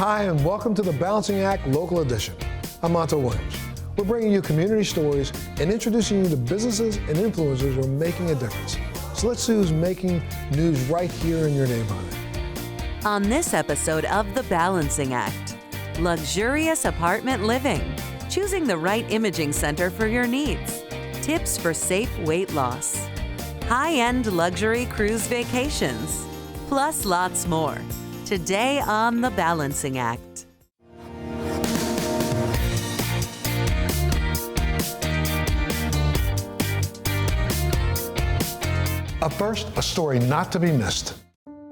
Hi, and welcome to the Balancing Act Local Edition. I'm Monto Williams. We're bringing you community stories and introducing you to businesses and influencers who are making a difference. So let's see who's making news right here in your neighborhood. On this episode of The Balancing Act, luxurious apartment living, choosing the right imaging center for your needs, tips for safe weight loss, high-end luxury cruise vacations, plus lots more. Today on The Balancing Act. Up first, a story not to be missed.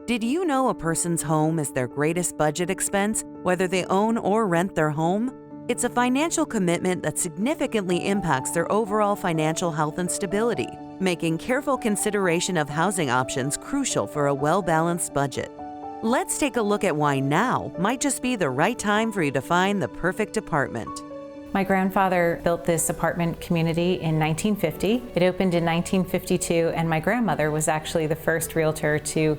Did you know a person's home is their greatest budget expense, whether they own or rent their home? It's a financial commitment that significantly impacts their overall financial health and stability, making careful consideration of housing options crucial for a well-balanced budget. Let's take a look at why now might just be the right time for you to find the perfect apartment. My grandfather built this apartment community in 1950. It opened in 1952, and my grandmother was actually the first realtor to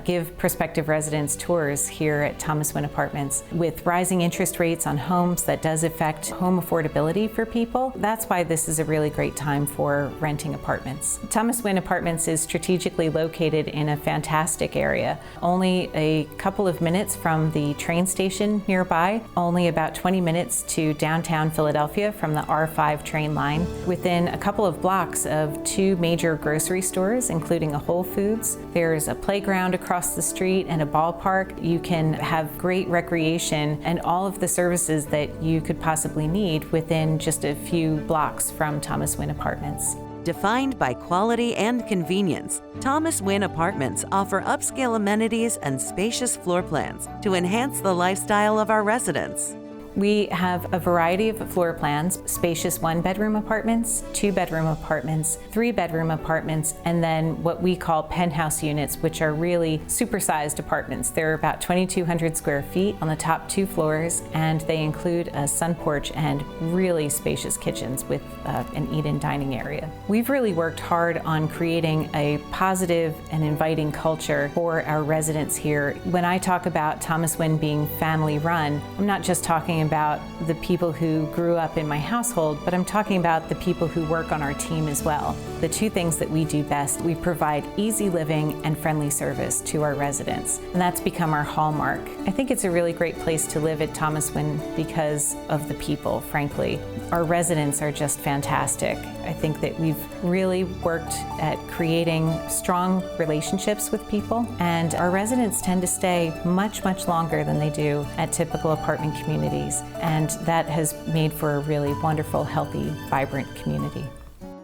give prospective residents tours here at Thomas Wynne Apartments. With rising interest rates on homes, that does affect home affordability for people. That's why this is a really great time for renting apartments. Thomas Wynne Apartments is strategically located in a fantastic area, only a couple of minutes from the train station nearby, only about 20 minutes to downtown Philadelphia from the R5 train line, within a couple of blocks of two major grocery stores, including a Whole Foods. There's a playground across the street and a ballpark. You can have great recreation and all of the services that you could possibly need within just a few blocks from Thomas Wynne Apartments. Defined by quality and convenience, Thomas Wynne Apartments offer upscale amenities and spacious floor plans to enhance the lifestyle of our residents. We have a variety of floor plans: spacious one-bedroom apartments, two-bedroom apartments, three-bedroom apartments, and then what we call penthouse units, which are really supersized apartments. They're about 2,200 square feet on the top two floors, and they include a sun porch and really spacious kitchens with an eat-in dining area. We've really worked hard on creating a positive and inviting culture for our residents here. When I talk about Thomas Wynne being family-run, I'm not just talking about the people who grew up in my household, but I'm talking about the people who work on our team as well. The two things that we do best: we provide easy living and friendly service to our residents, and that's become our hallmark. I think it's a really great place to live at Thomas Wynne because of the people, frankly. Our residents are just fantastic. I think that we've really worked at creating strong relationships with people, and our residents tend to stay much, much longer than they do at typical apartment communities, and that has made for a really wonderful, healthy, vibrant community.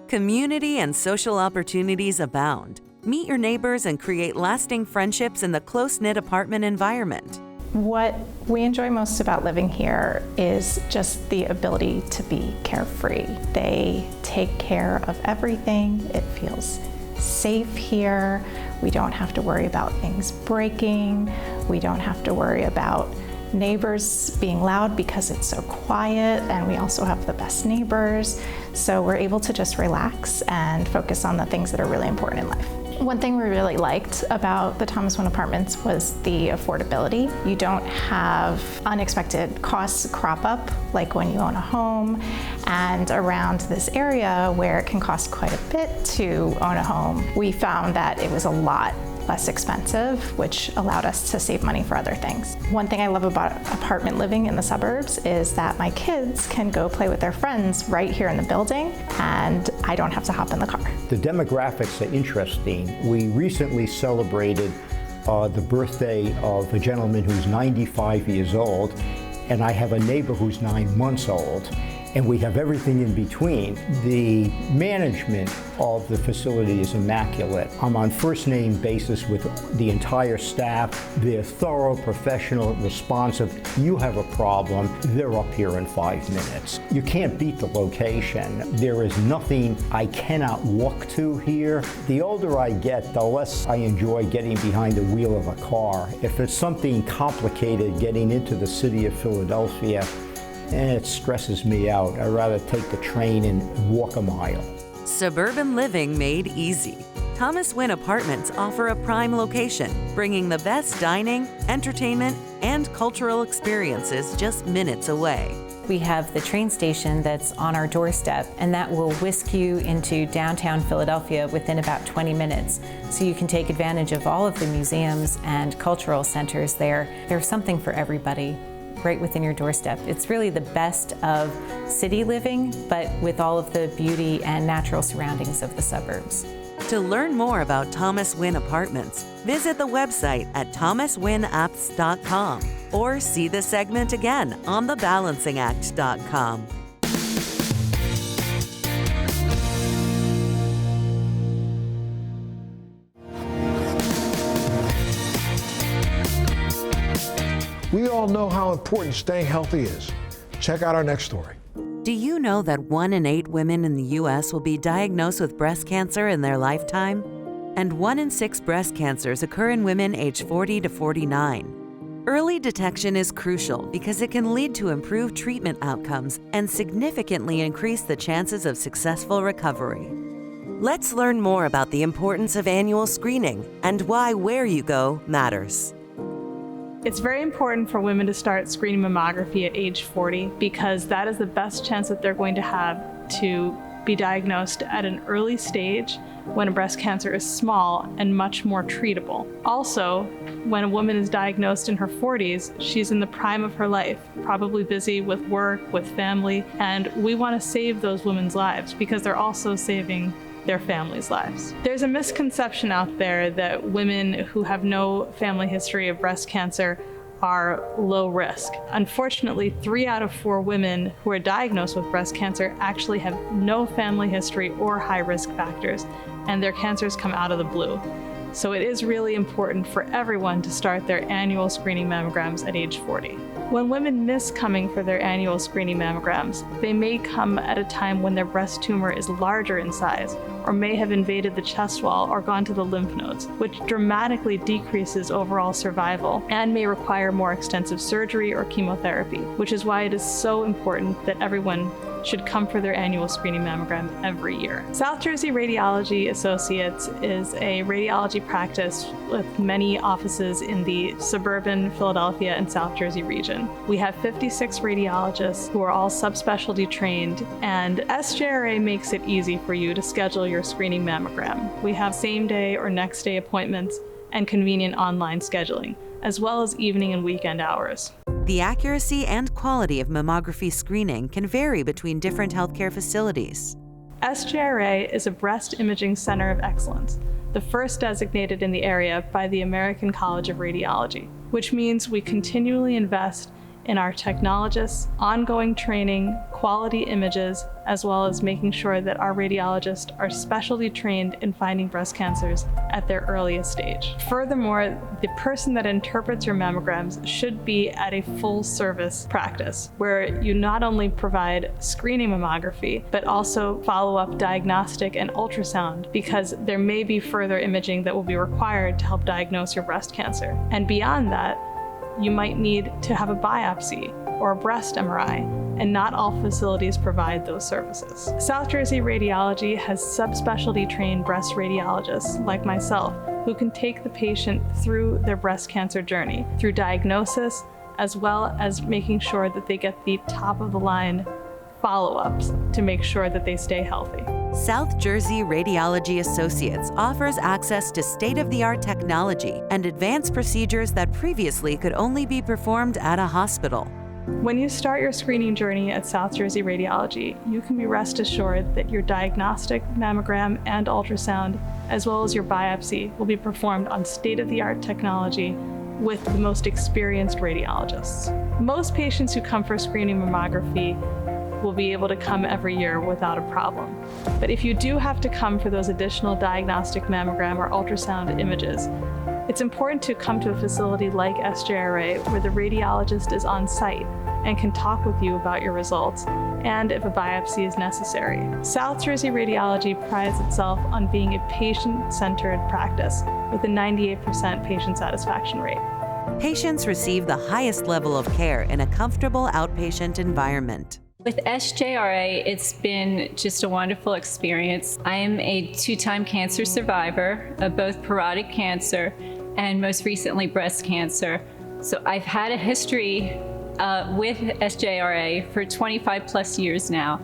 Community and social opportunities abound. Meet your neighbors and create lasting friendships in the close-knit apartment environment. What we enjoy most about living here is just the ability to be carefree. They take care of everything. It feels safe here. We don't have to worry about things breaking. We don't have to worry about neighbors being loud because it's so quiet, and we also have the best neighbors. So we're able to just relax and focus on the things that are really important in life. One thing we really liked about the Thomas Wynne Apartments was the affordability. You don't have unexpected costs crop up like when you own a home, and around this area where it can cost quite a bit to own a home, we found that it was a lot less expensive, which allowed us to save money for other things. One thing I love about apartment living in the suburbs is that my kids can go play with their friends right here in the building, and I don't have to hop in the car. The demographics are interesting. We recently celebrated the birthday of a gentleman who's 95 years old, and I have a neighbor who's 9 months old. And we have everything in between. The management of the facility is immaculate. I'm on first name basis with the entire staff. They're thorough, professional, responsive. You have a problem, they're up here in 5 minutes. You can't beat the location. There is nothing I cannot walk to here. The older I get, the less I enjoy getting behind the wheel of a car. If it's something complicated getting into the city of Philadelphia, it stresses me out. I'd rather take the train and walk a mile. Suburban living made easy. Wynne Apartments offer a prime location, bringing the best dining, entertainment, and cultural experiences just minutes away. We have the train station that's on our doorstep, and that will whisk you into downtown Philadelphia within about 20 minutes. So you can take advantage of all of the museums and cultural centers there. There's something for everybody right within your doorstep. It's really the best of city living, but with all of the beauty and natural surroundings of the suburbs. To learn more about Wynne Apartments, visit the website at thomaswynneapps.com or see the segment again on thebalancingact.com. We all know how important staying healthy is. Check out our next story. Do you know that 1 in 8 women in the U.S. will be diagnosed with breast cancer in their lifetime? And 1 in 6 breast cancers occur in women aged 40 to 49. Early detection is crucial because it can lead to improved treatment outcomes and significantly increase the chances of successful recovery. Let's learn more about the importance of annual screening and why where you go matters. It's very important for women to start screening mammography at age 40 because that is the best chance that they're going to have to be diagnosed at an early stage when a breast cancer is small and much more treatable. Also, when a woman is diagnosed in her 40s, she's in the prime of her life, probably busy with work, with family, and we want to save those women's lives because they're also saving their families' lives. There's a misconception out there that women who have no family history of breast cancer are low risk. Unfortunately, 3 out of 4 women who are diagnosed with breast cancer actually have no family history or high risk factors, and their cancers come out of the blue. So it is really important for everyone to start their annual screening mammograms at age 40. When women miss coming for their annual screening mammograms, they may come at a time when their breast tumor is larger in size, or may have invaded the chest wall or gone to the lymph nodes, which dramatically decreases overall survival and may require more extensive surgery or chemotherapy, which is why it is so important that everyone should come for their annual screening mammogram every year. South Jersey Radiology Associates is a radiology practice with many offices in the suburban Philadelphia and South Jersey region. We have 56 radiologists who are all subspecialty trained, and SJRA makes it easy for you to schedule your screening mammogram. We have same-day or next-day appointments and convenient online scheduling, as well as evening and weekend hours. The accuracy and quality of mammography screening can vary between different healthcare facilities. SJRA is a breast imaging center of excellence, the first designated in the area by the American College of Radiology, which means we continually invest in our technologists, ongoing training, quality images, as well as making sure that our radiologists are specially trained in finding breast cancers at their earliest stage. Furthermore, the person that interprets your mammograms should be at a full service practice where you not only provide screening mammography, but also follow up diagnostic and ultrasound, because there may be further imaging that will be required to help diagnose your breast cancer. And beyond that, you might need to have a biopsy or a breast MRI, and not all facilities provide those services. South Jersey Radiology has subspecialty trained breast radiologists like myself who can take the patient through their breast cancer journey, through diagnosis, as well as making sure that they get the top of the line follow-ups to make sure that they stay healthy. South Jersey Radiology Associates offers access to state-of-the-art technology and advanced procedures that previously could only be performed at a hospital. When you start your screening journey at South Jersey Radiology, you can be rest assured that your diagnostic mammogram and ultrasound, as well as your biopsy, will be performed on state-of-the-art technology with the most experienced radiologists. Most patients who come for screening mammography will be able to come every year without a problem. But if you do have to come for those additional diagnostic mammogram or ultrasound images, it's important to come to a facility like SJRA where the radiologist is on site and can talk with you about your results and if a biopsy is necessary. South Jersey Radiology prides itself on being a patient-centered practice with a 98% patient satisfaction rate. Patients receive the highest level of care in a comfortable outpatient environment. With SJRA, it's been just a wonderful experience. I am a 2-time cancer survivor of both parotid cancer and most recently breast cancer. So I've had a history with SJRA for 25 plus years now.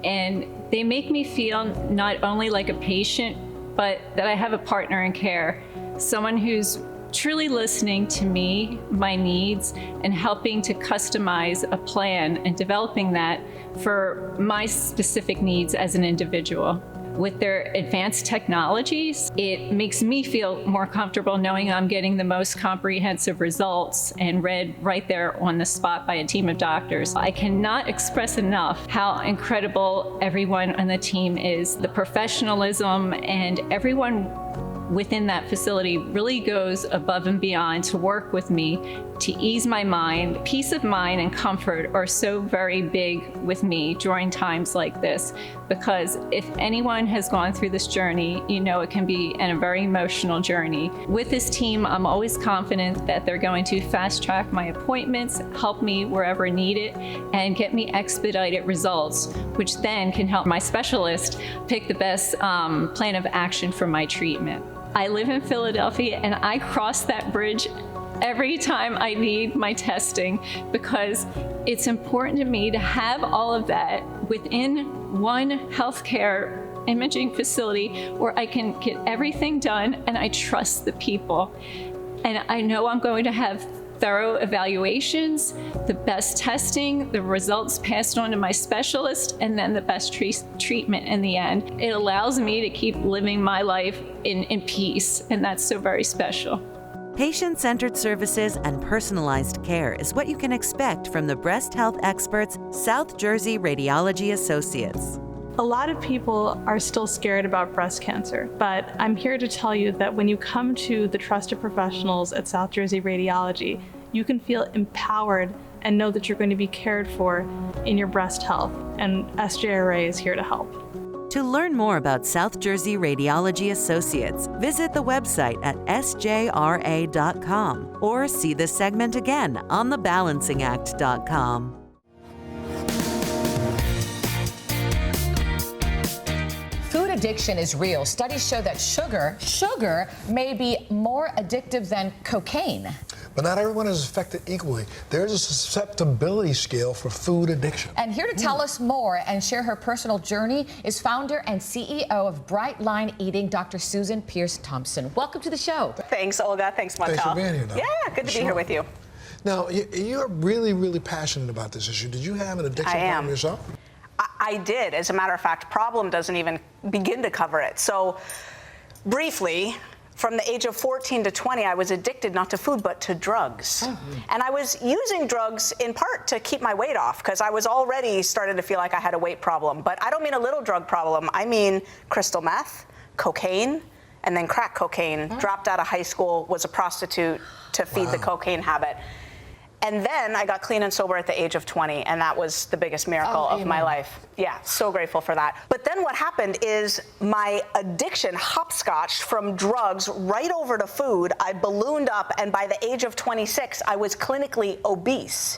And they make me feel not only like a patient, but that I have a partner in care, someone who's truly listening to me, my needs, and helping to customize a plan and developing that for my specific needs as an individual. With their advanced technologies, it makes me feel more comfortable knowing I'm getting the most comprehensive results and read right there on the spot by a team of doctors. I cannot express enough how incredible everyone on the team is. The professionalism and everyone within that facility really goes above and beyond to work with me to ease my mind. Peace of mind and comfort are so very big with me during times like this, because if anyone has gone through this journey, you know it can be a very emotional journey. With this team, I'm always confident that they're going to fast track my appointments, help me wherever needed, and get me expedited results, which then can help my specialist pick the best plan of action for my treatment. I live in Philadelphia and I cross that bridge every time I need my testing, because it's important to me to have all of that within one healthcare imaging facility where I can get everything done and I trust the people. And I know I'm going to have thorough evaluations, the best testing, the results passed on to my specialist, and then the best treatment in the end. It allows me to keep living my life in peace, and that's so very special. Patient-centered services and personalized care is what you can expect from the breast health experts, South Jersey Radiology Associates. A lot of people are still scared about breast cancer, but I'm here to tell you that when you come to the trusted professionals at South Jersey Radiology, you can feel empowered and know that you're going to be cared for in your breast health, and SJRA is here to help. To learn more about South Jersey Radiology Associates, visit the website at sjra.com or see this segment again on thebalancingact.com. Food addiction is real. Studies show that sugar may be more addictive than cocaine. But not everyone is affected equally. There's a susceptibility scale for food addiction. And here to tell us more and share her personal journey is founder and CEO of Bright Line Eating, Dr. Susan Pierce Thompson. Welcome to the show. Thanks, Olga. Thanks, Montel. Thanks for being here, Doc. Yeah, good to be here with you. Now, you're really, really passionate about this issue. Did you have an addiction problem yourself? I did. As a matter of fact, problem doesn't even begin to cover it. So, briefly, from the age of 14 to 20, I was addicted not to food, but to drugs. And I was using drugs in part to keep my weight off, because I was already starting to feel like I had a weight problem. But I don't mean a little drug problem. I mean crystal meth, cocaine, and then crack cocaine. Dropped out of high school, was a prostitute to feed the cocaine habit. And then I got clean and sober at the age of 20, and that was the biggest miracle of my life. Yeah, so grateful for that. But then what happened is my addiction hopscotched from drugs right over to food. I ballooned up, and by the age of 26, I was clinically obese,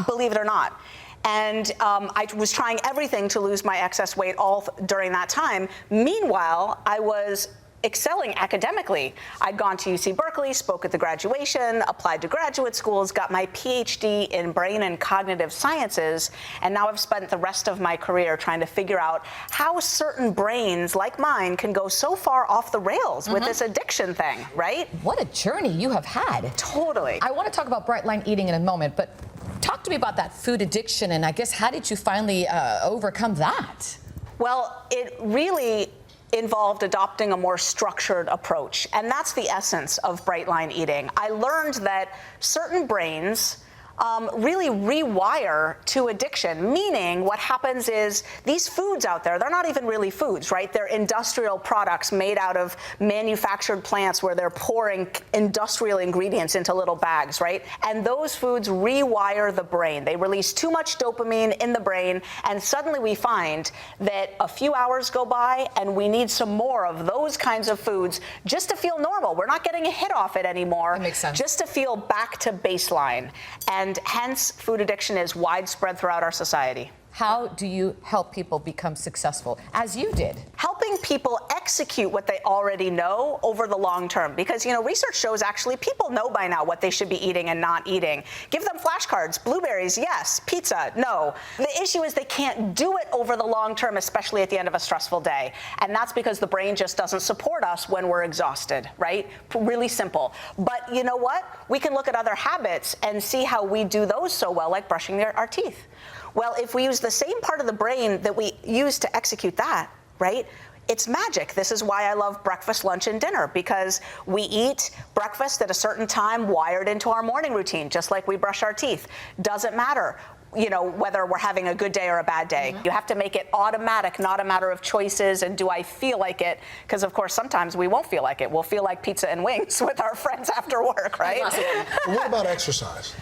believe it or not. And I was trying everything to lose my excess weight all during that time. Meanwhile, I was excelling academically. I'd gone to UC Berkeley, spoke at the graduation, applied to graduate schools, got my PhD in brain and cognitive sciences, and now I've spent the rest of my career trying to figure out how certain brains like mine can go so far off the rails with this addiction thing, right? What a journey you have had. Totally. I want to talk about Bright Line Eating in a moment, but talk to me about that food addiction, and I guess how did you finally overcome that? Well, it really involved adopting a more structured approach. And that's the essence of Bright Line Eating. I learned that certain brains really rewire to addiction, meaning what happens is these foods out there, they're not even really foods, right? They're industrial products made out of manufactured plants where they're pouring industrial ingredients into little bags, right? And those foods rewire the brain. They release too much dopamine in the brain, and suddenly we find that a few hours go by and we need some more of those kinds of foods just to feel normal. We're not getting a hit off it anymore. That makes sense. Just to feel back to baseline. And hence, food addiction is widespread throughout our society. How do you help people become successful, as you did? Helping people execute what they already know over the long term. Because, research shows actually people know by now what they should be eating and not eating. Give them flashcards, blueberries, yes, pizza, no. The issue is they can't do it over the long term, especially at the end of a stressful day. And that's because the brain just doesn't support us when we're exhausted, right? Really simple. But you know what? We can look at other habits and see how we do those so well, like brushing our teeth. Well, if we use the same part of the brain that we use to execute that, right? It's magic. This is why I love breakfast, lunch, and dinner, because we eat breakfast at a certain time wired into our morning routine, just like we brush our teeth. Doesn't matter, whether we're having a good day or a bad day. You have to make it automatic, not a matter of choices and do I feel like it? Because, of course, sometimes we won't feel like it. We'll feel like pizza and wings with our friends after work, right? What about exercise?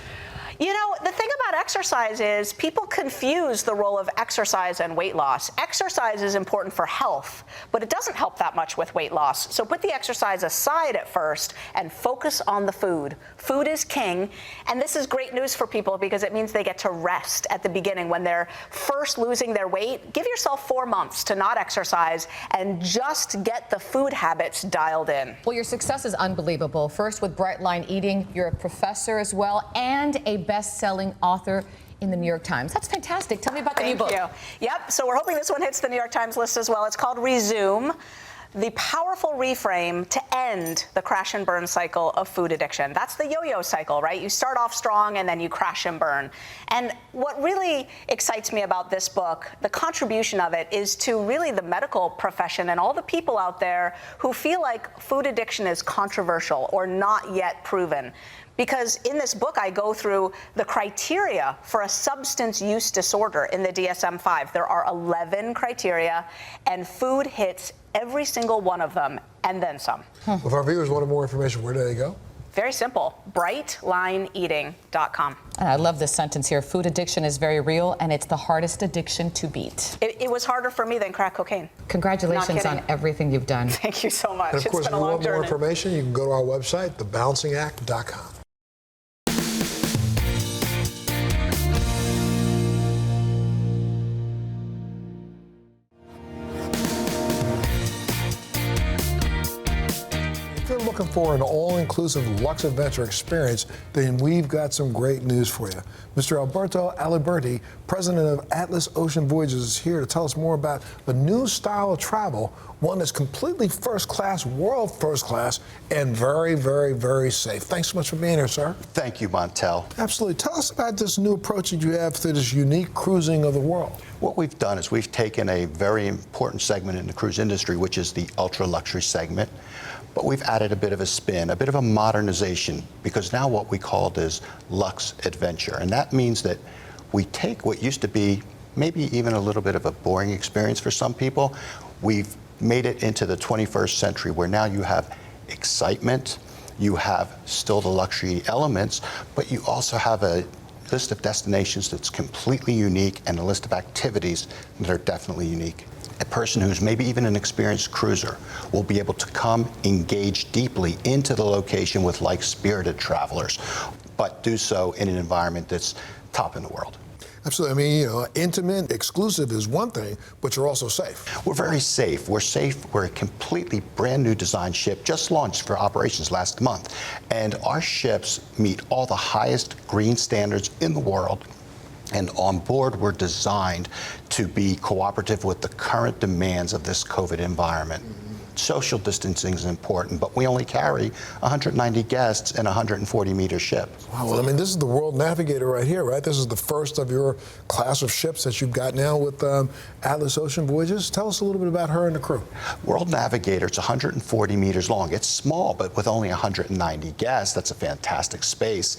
The thing about exercise is people confuse the role of exercise and weight loss. Exercise is important for health, but it doesn't help that much with weight loss. So put the exercise aside at first and focus on the food. Food is king, and this is great news for people because it means they get to rest at the beginning when they're first losing their weight. Give yourself 4 months to not exercise and just get the food habits dialed in. Well, your success is unbelievable. First with Bright Line Eating, you're a professor as well, and a best-selling author in the New York Times. That's fantastic. Tell me about the new book. Thank you. Yep, so we're hoping this one hits the New York Times list as well. It's called Resume, the powerful reframe to end the crash and burn cycle of food addiction. That's the yo-yo cycle, right? You start off strong and then you crash and burn. And what really excites me about this book, the contribution of it, is to really the medical profession and all the people out there who feel like food addiction is controversial or not yet proven. Because in this book, I go through the criteria for a substance use disorder in the DSM-5. There are 11 criteria, and food hits every single one of them, and then some. If our viewers wanted more information, where do they go? Very simple, brightlineeating.com. And I love this sentence here. Food addiction is very real, and it's the hardest addiction to beat. It was harder for me than crack cocaine. Congratulations on everything you've done. Thank you so much. And of course, it's been if a you long want more journey. information, you can go to our website, thebalancingact.com. If you're looking for an all-inclusive luxe-adventure experience, then we've got some great news for you. Mr. Alberto Aliberti, president of Atlas Ocean Voyages, is here to tell us more about the new style of travel, one that's completely first-class, world first-class, and very, very, very safe. Thanks so much for being here, sir. Thank you, Montel. Absolutely. Tell us about this new approach that you have to this unique cruising of the world. What we've done is we've taken a very important segment in the cruise industry, which is the ultra-luxury segment, but we've added a bit of a spin, a bit of a modernization, because now what we called is luxe-adventure. And that means that we take what used to be maybe even a little bit of a boring experience for some people. We've made it into the 21st century, where now you have excitement, you have still the luxury elements, but you also have a list of destinations that's completely unique and a list of activities that are definitely unique. A person who's maybe even an experienced cruiser will be able to come engage deeply into the location with like-spirited travelers, but do so in an environment that's top in the world. Absolutely. I mean, intimate, exclusive is one thing, but you're also safe. We're very safe. We're safe. We're a completely brand new design ship, just launched for operations last month. And our ships meet all the highest green standards in the world. And on board, we're designed to be cooperative with the current demands of this COVID environment. Social distancing is important, but we only carry 190 guests in a 140-meter ship. Wow, well, I mean, this is the World Navigator right here, right? This is the first of your class of ships that you've got now with Atlas Ocean Voyages. Tell us a little bit about her and the crew. World Navigator, it's 140 meters long. It's small, but with only 190 guests, that's a fantastic space.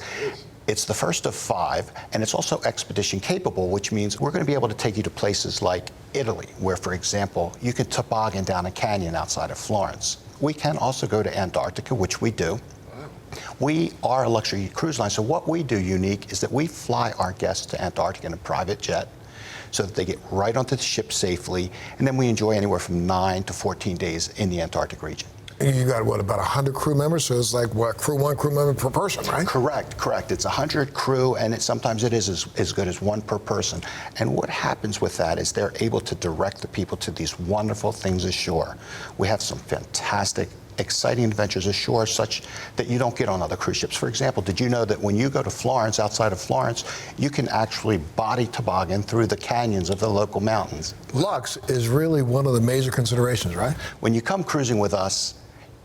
It's the first of 5, and it's also expedition capable, which means we're going to be able to take you to places like Italy, where, for example, you can toboggan down a canyon outside of Florence. We can also go to Antarctica, which we do. We are a luxury cruise line, so what we do unique is that we fly our guests to Antarctica in a private jet so that they get right onto the ship safely, and then we enjoy anywhere from 9 to 14 days in the Antarctic region. You got, what, about 100 crew members? So it's like, what, one crew member per person, right? Correct. It's 100 crew, and sometimes it is as good as one per person. And what happens with that is they're able to direct the people to these wonderful things ashore. We have some fantastic, exciting adventures ashore such that you don't get on other cruise ships. For example, did you know that when you go to Florence, outside of Florence, you can actually body toboggan through the canyons of the local mountains? Lux is really one of the major considerations, right? When you come cruising with us,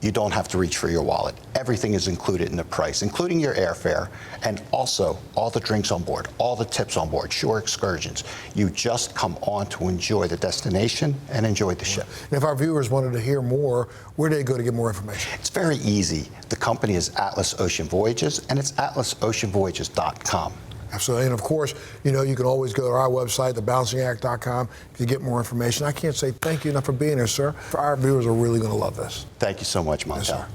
you don't have to reach for your wallet. Everything is included in the price, including your airfare, and also all the drinks on board, all the tips on board, shore excursions. You just come on to enjoy the destination and enjoy the ship. And if our viewers wanted to hear more, where do they go to get more information? It's very easy. The company is Atlas Ocean Voyages, and it's atlasoceanvoyages.com. Absolutely. And of course, you know, you can always go to our website, thebalancingact.com, to get more information. I can't say thank you enough for being here, sir. Our viewers are really going to love this. Thank you so much, Montel. Yes, sir.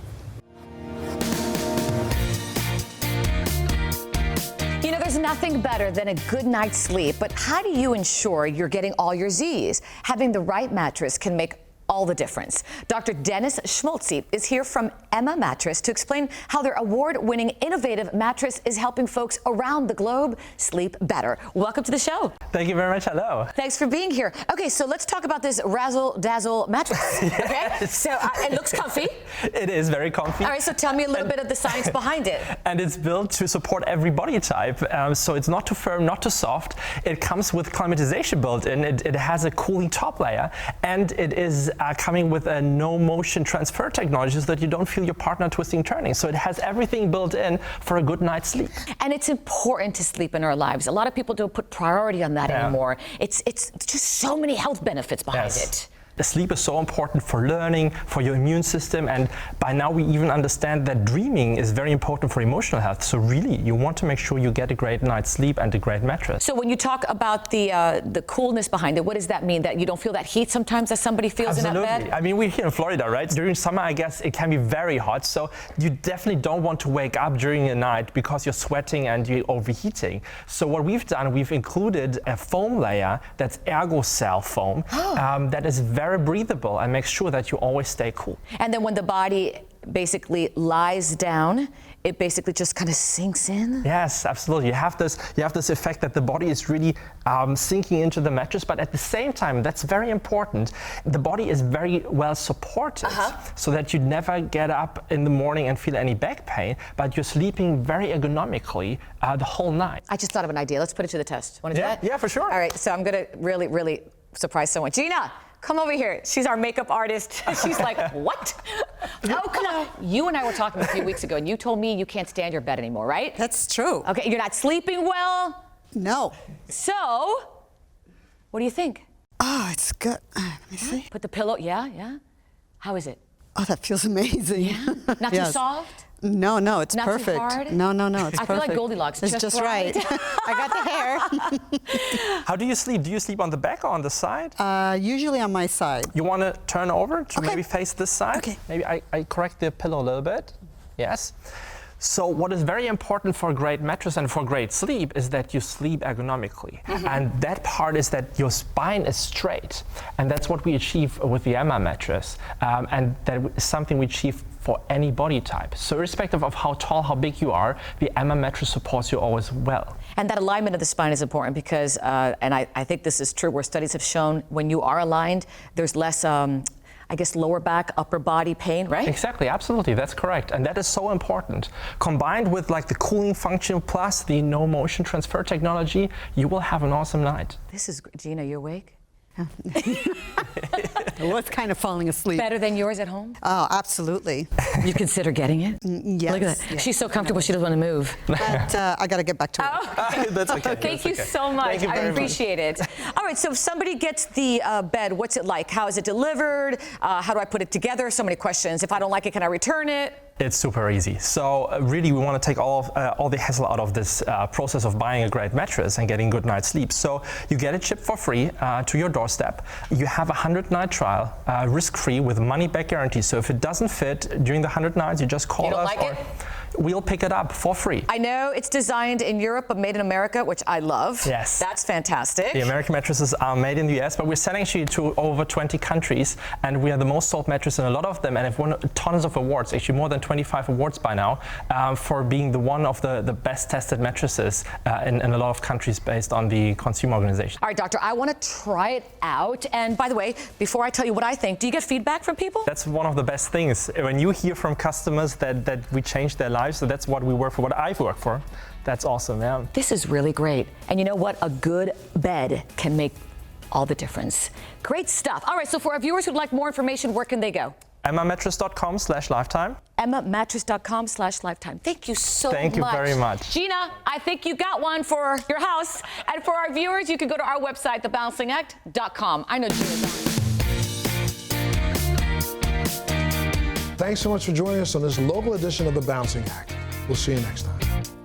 You know, there's nothing better than a good night's sleep, but how do you ensure you're getting all your Z's? Having the right mattress can make all the difference. Dr. Dennis Schmaltzy is here from Emma Mattress to explain how their award-winning innovative mattress is helping folks around the globe sleep better. Welcome to the show. Thank you very much. Hello. Thanks for being here. Okay, so let's talk about this razzle-dazzle mattress. Okay, so it looks comfy. It is very comfy. All right, so tell me a little bit of the science behind it. And it's built to support every body type. So it's not too firm, not too soft. It comes with climatization built in. It has a cooling top layer, and it is coming with a no motion transfer technology so that you don't feel your partner twisting, turning. So it has everything built in for a good night's sleep. And it's important to sleep in our lives. A lot of people don't put priority on that anymore. It's just so many health benefits behind it. The sleep is so important for learning, for your immune system, and by now we even understand that dreaming is very important for emotional health. So really, you want to make sure you get a great night's sleep and a great mattress. So when you talk about the coolness behind it, what does that mean? That you don't feel that heat sometimes that somebody feels in that bed? I mean, we're here in Florida, right? During summer, I guess it can be very hot. So you definitely don't want to wake up during the night because you're sweating and you're overheating. So what we've done, we've included a foam layer that's ergo-cell foam that is very breathable and makes sure that you always stay cool. And then when the body basically lies down, it basically just kind of sinks in? Yes, absolutely. You have this effect that the body is really sinking into the mattress, but at the same time, that's very important, the body is very well supported so that you never get up in the morning and feel any back pain, but you're sleeping very ergonomically the whole night. I just thought of an idea. Let's put it to the test. Want to do that? Yeah, for sure. All right, so I'm going to really surprise someone. Gina! Come over here. She's our makeup artist. She's like, what? Oh, come on. You and I were talking a few weeks ago, and you told me you can't stand your bed anymore, right? That's true. Okay, you're not sleeping well? No. So, what do you think? Oh, it's good. Let me see. Put the pillow, yeah. How is it? Oh, that feels amazing. Yeah? Not too soft? No, it's not perfect. Too hard? No, it's perfect. I feel like Goldilocks. It's just right. I got the hair. How do you sleep? Do you sleep on the back or on the side? Usually on my side. You want to turn over to maybe face this side? Okay. Maybe I correct the pillow a little bit. Yes. So what is very important for a great mattress and for great sleep is that you sleep ergonomically. And that part is that your spine is straight. And that's what we achieve with the Emma mattress. And that is something we achieve for any body type. So irrespective of how tall, how big you are, the Emma mattress supports you always well. And that alignment of the spine is important because, and I think this is true, where studies have shown when you are aligned, there's less I guess lower back, upper body pain, right? Exactly, absolutely, that's correct. And that is so important. Combined with like the cooling function plus the no motion transfer technology, you will have an awesome night. This is, Gina, you awake? I was kind of falling asleep. Better than yours at home? Oh, absolutely. You consider getting it? Yes. Look at that. Yes. She's so comfortable she doesn't want to move. But I got to get back to work. Oh. That's okay. Thank you so much. I appreciate it. All right, so if somebody gets the bed, what's it like? How is it delivered? How do I put it together? So many questions. If I don't like it, can I return it? It's super easy. So really, we want to take all the hassle out of this process of buying a great mattress and getting good night's sleep. So you get it shipped for free to your doorstep. You have a 100-night trial, risk-free with money-back guarantee. So if it doesn't fit during the 100 nights, you just call us. You don't like it? we'll pick it up for free. I know it's designed in Europe but made in America, which I love. Yes. That's fantastic. The American mattresses are made in the US, but we're selling actually to over 20 countries, and we are the most sold mattress in a lot of them, and have won tons of awards, actually more than 25 awards by now, for being one of the best tested mattresses in a lot of countries based on the consumer organization. All right, doctor, I want to try it out. And by the way, before I tell you what I think, do you get feedback from people? That's one of the best things. When you hear from customers that we changed their lives, so that's what we work for, what I've worked for. That's awesome, yeah. This is really great. And you know what? A good bed can make all the difference. Great stuff. All right, so for our viewers who'd like more information, where can they go? emmamattress.com/lifetime. emmamattress.com/lifetime. Thank you so much. Thank you very much. Gina, I think you got one for your house. And for our viewers, you can go to our website, thebalancingact.com. I know Gina's on. Thanks so much for joining us on this local edition of The Balancing Act. We'll see you next time.